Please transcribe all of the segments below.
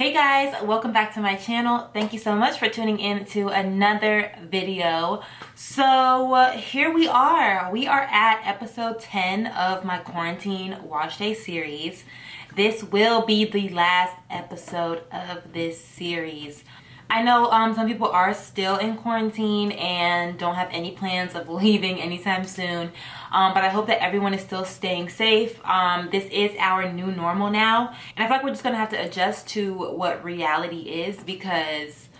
Hey guys, welcome back to my channel. Thank you so much for tuning in to another video. So here we are. We are at episode 10 of my quarantine wash day series. This will be the last episode of this series. I know some people are still in quarantine and don't have any plans of leaving anytime soon, but I hope that everyone is still staying safe. This is our new normal now, and I feel like we're just gonna have to adjust to what reality is because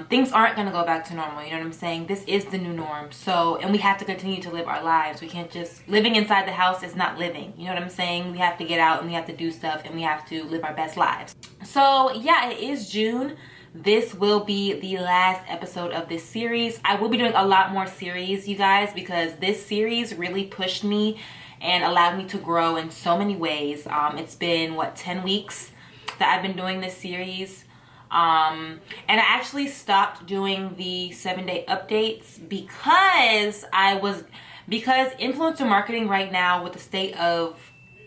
things aren't gonna go back to normal, you know what I'm saying? This is the new norm, and we have to continue to live our lives. We can't just, living inside the house is not living, you know what I'm saying? We have to get out and we have to do stuff and we have to live our best lives. So yeah, it is June. This will be the last episode of this series. I will be doing a lot more series, you guys, because this series really pushed me and allowed me to grow in so many ways. It's been, what, 10 weeks that I've been doing this series. And I actually stopped doing the 7-day updates because influencer marketing right now, with the state of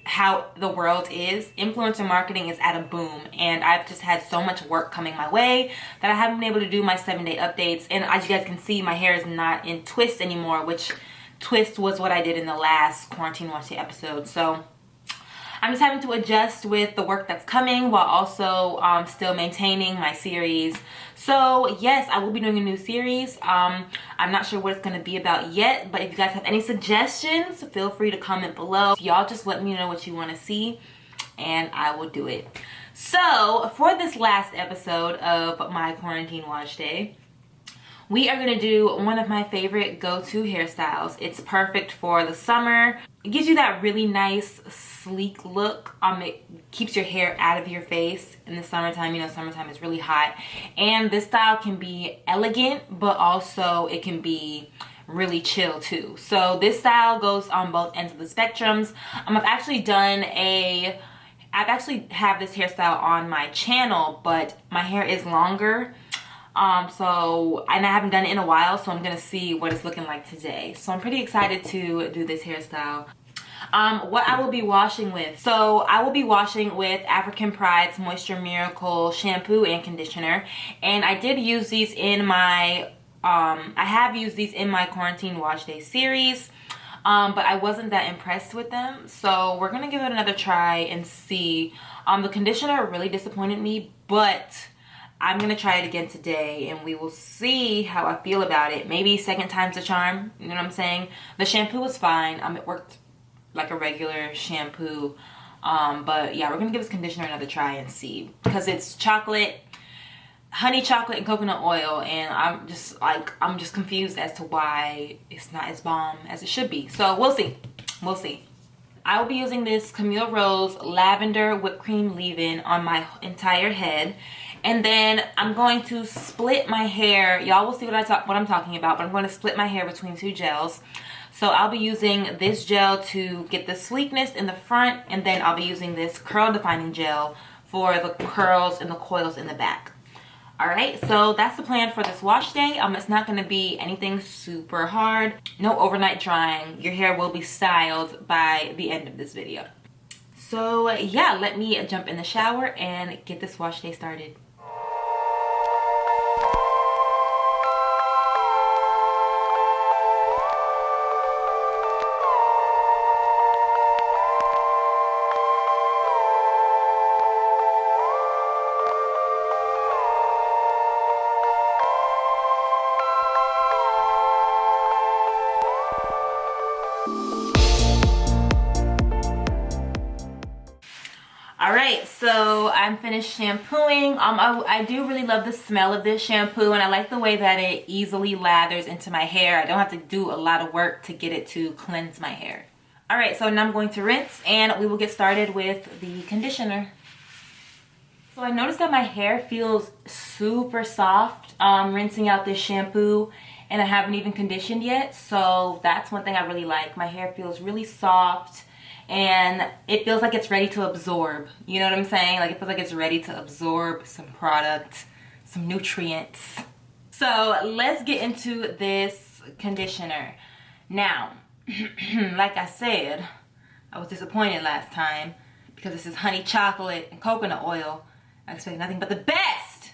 how the world is, influencer marketing is at a boom, and I've just had so much work coming my way that I haven't been able to do my 7-day updates. And as you guys can see, my hair is not in twists anymore, which twist was what I did in the last quarantine wash day episode. So I'm just having to adjust with the work that's coming while also still maintaining my series. So yes, I will be doing a new series. I'm not sure what it's going to be about yet, but if you guys have any suggestions, feel free to comment below. Y'all just let me know what you want to see and I will do it. So for this last episode of my quarantine wash day, we are going to do one of my favorite go-to hairstyles. It's perfect for the summer. It gives you that really nice sleek look. It keeps your hair out of your face in the summertime. You know, summertime is really hot. And this style can be elegant, but also it can be really chill too. So this style goes on both ends of the spectrums. I've actually have this hairstyle on my channel, but my hair is longer. And I haven't done it in a while, so I'm gonna see what it's looking like today. So I'm pretty excited to do this hairstyle. What I will be washing with. So I will be washing with African Pride's Moisture Miracle shampoo and conditioner. And I did use these in my, I have used these in my quarantine wash day series. But I wasn't that impressed with them. So we're gonna give it another try and see. The conditioner really disappointed me, but I'm gonna try it again today and we will see how I feel about it. Maybe second time's a charm, you know what I'm saying? The shampoo was fine. It worked like a regular shampoo. But yeah, we're gonna give this conditioner another try and see. Because it's chocolate, honey chocolate and coconut oil, and I'm just confused as to why it's not as bomb as it should be. So we'll see. We'll see. I will be using this Camille Rose Lavender Whipped Cream Leave-In on my entire head. And then I'm going to split my hair. Y'all will see what I'm talking about, but I'm going to split my hair between two gels. So I'll be using this gel to get the sleekness in the front, and then I'll be using this curl defining gel for the curls and the coils in the back. Alright, so that's the plan for this wash day. It's not going to be anything super hard. No overnight drying. Your hair will be styled by the end of this video. So yeah, let me jump in the shower and get this wash day started. Alright, so I'm finished shampooing. I do really love the smell of this shampoo, and I like the way that it easily lathers into my hair. I don't have to do a lot of work to get it to cleanse my hair. Alright, so now I'm going to rinse and we will get started with the conditioner. So I noticed that my hair feels super soft rinsing out this shampoo, and I haven't even conditioned yet, so that's one thing I really like. My hair feels really soft and it feels like it's ready to absorb. You know what I'm saying? Like, it feels like it's ready to absorb some product, some nutrients. So let's get into this conditioner. Now, like I said, I was disappointed last time because this is honey chocolate and coconut oil. I expect nothing but the best.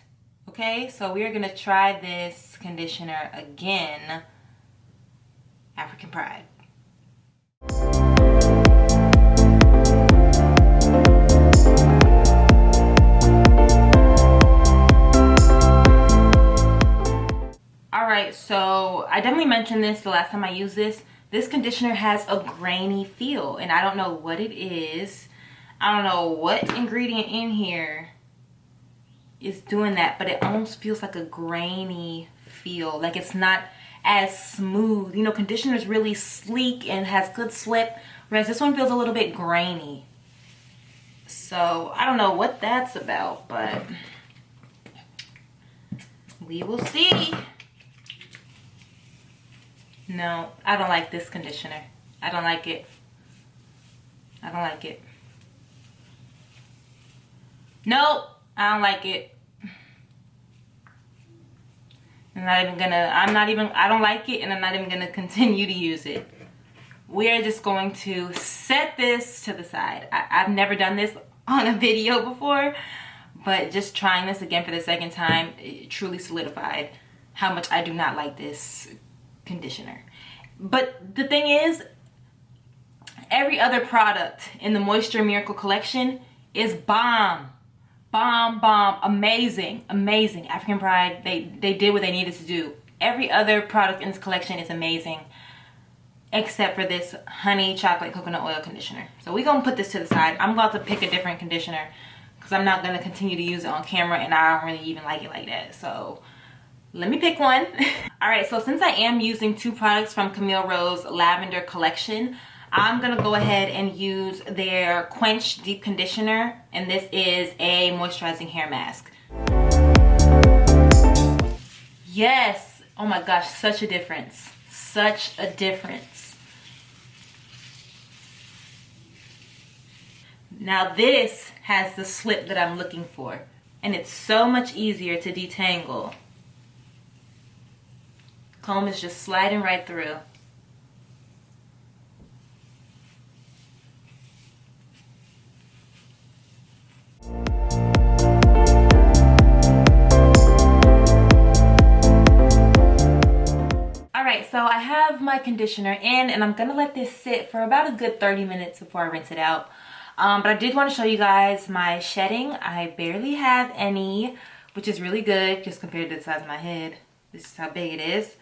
Okay, so we are gonna try this conditioner again. African Pride. Alright, so I definitely mentioned this the last time I used this. This conditioner has a grainy feel, and I don't know what it is. I don't know what ingredient in here is doing that, but it almost feels like a grainy feel. Like it's not as smooth. You know, conditioner is really sleek and has good slip, whereas this one feels a little bit grainy. So I don't know what that's about, but we will see. No, I don't like this conditioner. I don't like it. I don't like it. Nope, I don't like it. I don't like it, and I'm not even gonna continue to use it. We are just going to set this to the side. I've never done this on a video before, but just trying this again for the second time, it truly solidified how much I do not like this conditioner. But the thing is, every other product in the Moisture Miracle collection is bomb. Bomb, bomb, amazing, amazing. African Pride, they did what they needed to do. Every other product in this collection is amazing, except for this honey chocolate coconut oil conditioner. So we're gonna put this to the side. I'm about to pick a different conditioner because I'm not gonna continue to use it on camera, and I don't really even like it like that. So let me pick one. All right, so since I am using two products from Camille Rose's Lavender collection, I'm gonna go ahead and use their Quench deep conditioner, and this is a moisturizing hair mask. Yes, oh my gosh, such a difference, such a difference. Now this has the slip that I'm looking for, and it's so much easier to detangle. Comb is just sliding right through. Alright, so I have my conditioner in, and I'm gonna let this sit for about a good 30 minutes before I rinse it out. But I did want to show you guys my shedding. I barely have any, which is really good just compared to the size of my head. This is how big it is.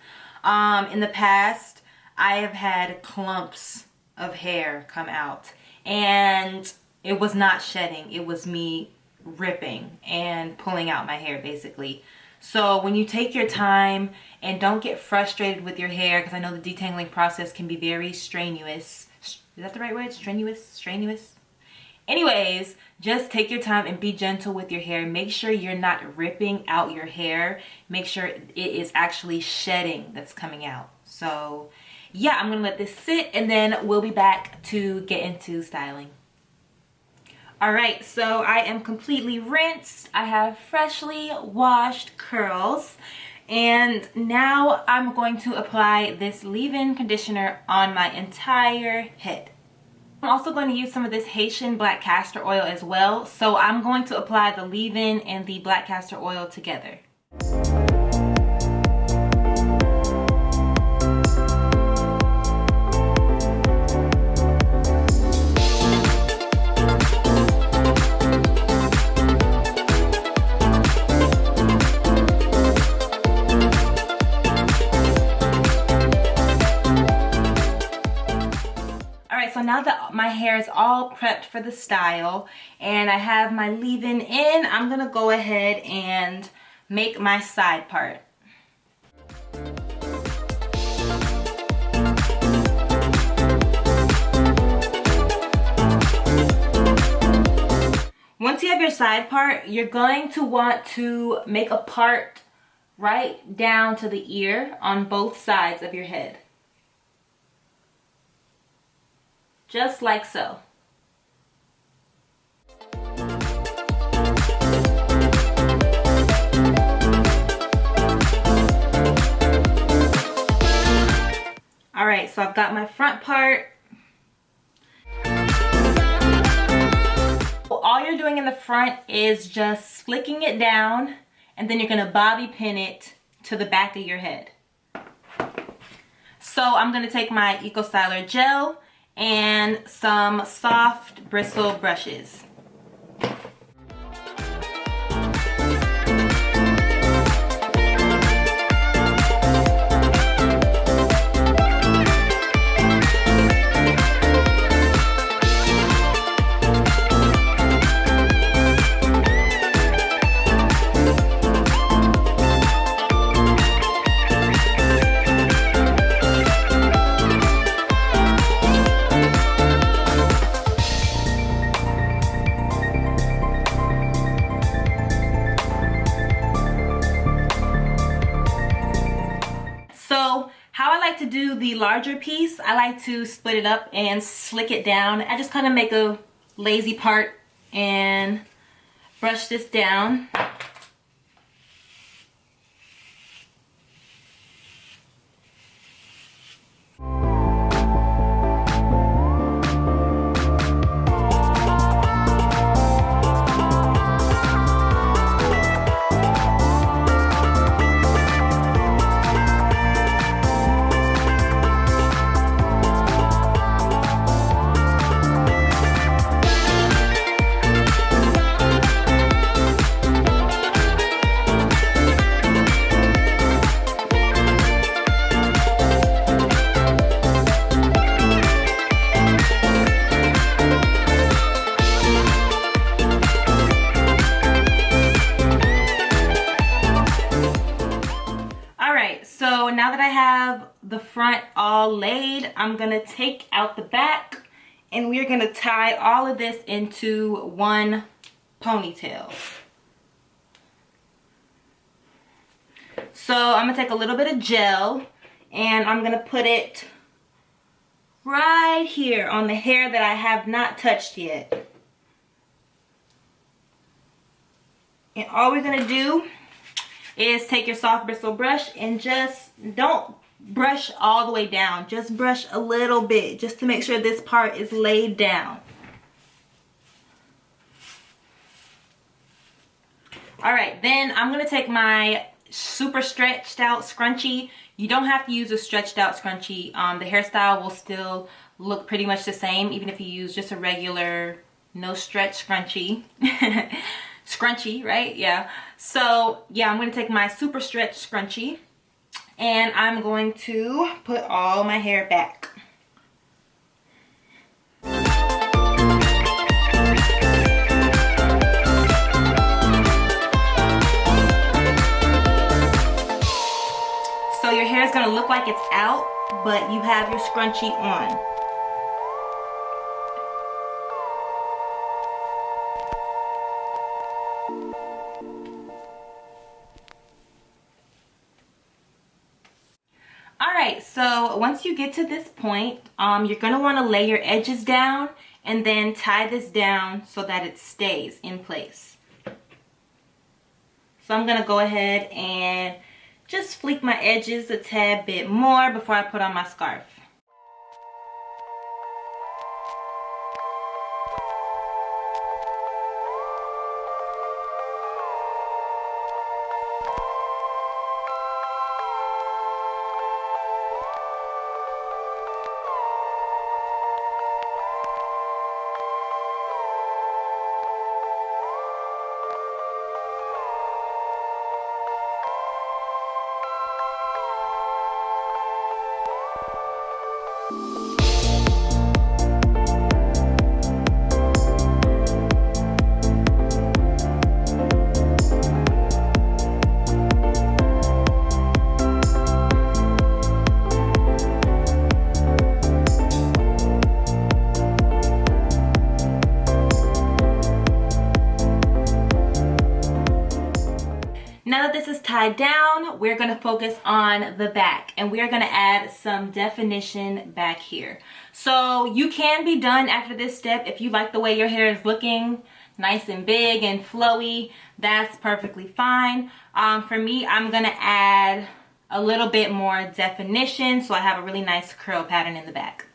In the past, I have had clumps of hair come out, and it was not shedding. It was me ripping and pulling out my hair, basically. So when you take your time and don't get frustrated with your hair, because I know the detangling process can be very strenuous. Is that the right word? Strenuous? Anyways, just take your time and be gentle with your hair. Make sure you're not ripping out your hair. Make sure it is actually shedding that's coming out. So yeah, I'm gonna let this sit, and then we'll be back to get into styling. Alright, so I am completely rinsed. I have freshly washed curls, and now I'm going to apply this leave-in conditioner on my entire head. I'm also going to use some of this Haitian black castor oil as well, so I'm going to apply the leave-in and the black castor oil together. So now that my hair is all prepped for the style and I have my leave-in in, I'm gonna go ahead and make my side part. Once you have your side part, you're going to want to make a part right down to the ear on both sides of your head. Just like so. Alright, so I've got my front part. all you're doing in the front is just flicking it down, and then you're gonna bobby pin it to the back of your head. So I'm gonna take my Eco Styler gel and some soft bristle brushes. So how I like to do the larger piece, I like to split it up and slick it down. I just kind of make a lazy part and brush this down. So now that I have the front all laid, I'm gonna take out the back and we're gonna tie all of this into one ponytail. So I'm gonna take a little bit of gel and I'm gonna put it right here on the hair that I have not touched yet. And all we're gonna do is take your soft bristle brush and just don't brush all the way down. Just brush a little bit just to make sure this part is laid down. Alright, then I'm going to take my super stretched out scrunchie. You don't have to use a stretched out scrunchie. The hairstyle will still look pretty much the same even if you use just a regular no stretch scrunchie. Scrunchie, right? Yeah. So yeah, I'm going to take my super stretch scrunchie and I'm going to put all my hair back. So your hair is going to look like it's out, but you have your scrunchie on. Alright, so once you get to this point, you're going to want to lay your edges down and then tie this down so that it stays in place. So I'm going to go ahead and just fleek my edges a tad bit more before I put on my scarf. Now that this is tied down, we're going to focus on the back and we're going to add some definition back here. So you can be done after this step if you like the way your hair is looking nice and big and flowy. That's perfectly fine. For me, I'm going to add a little bit more definition so I have a really nice curl pattern in the back.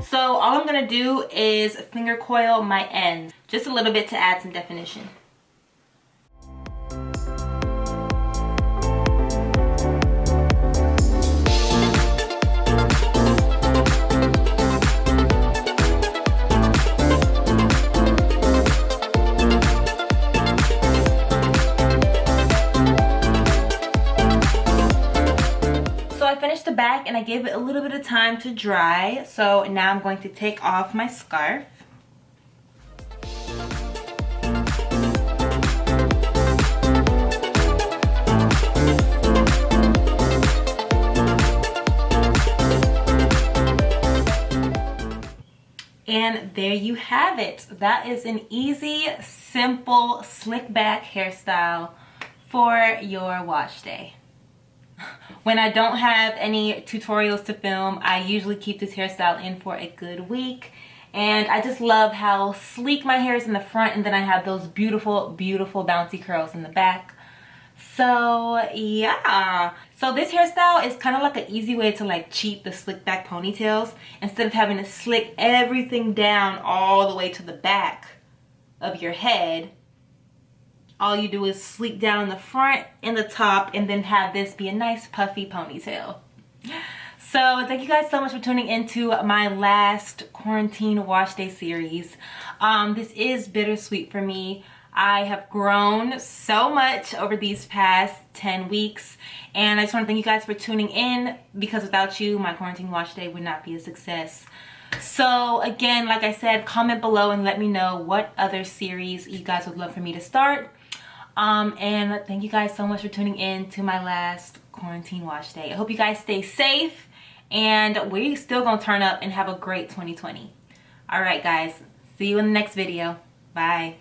So all I'm gonna do is finger coil my ends, just a little bit to add some definition. Finished the back and I gave it a little bit of time to dry. So now I'm going to take off my scarf. And there you have it. That is an easy, simple, slick back hairstyle for your wash day. When I don't have any tutorials to film, I usually keep this hairstyle in for a good week. And I just love how sleek my hair is in the front, and then I have those beautiful, beautiful bouncy curls in the back. So yeah. So this hairstyle is kind of like an easy way to like cheat the slick back ponytails. Instead of having to slick everything down all the way to the back of your head, all you do is sleek down the front and the top and then have this be a nice puffy ponytail. So thank you guys so much for tuning into my last quarantine wash day series. This is bittersweet for me. I have grown so much over these past 10 weeks, and I just want to thank you guys for tuning in, because without you, my quarantine wash day would not be a success. So again, like I said, comment below and let me know what other series you guys would love for me to start. And thank you guys so much for tuning in to my last quarantine wash day. I hope you guys stay safe, and we're still gonna turn up and have a great 2020. All right guys, see you in the next video. Bye.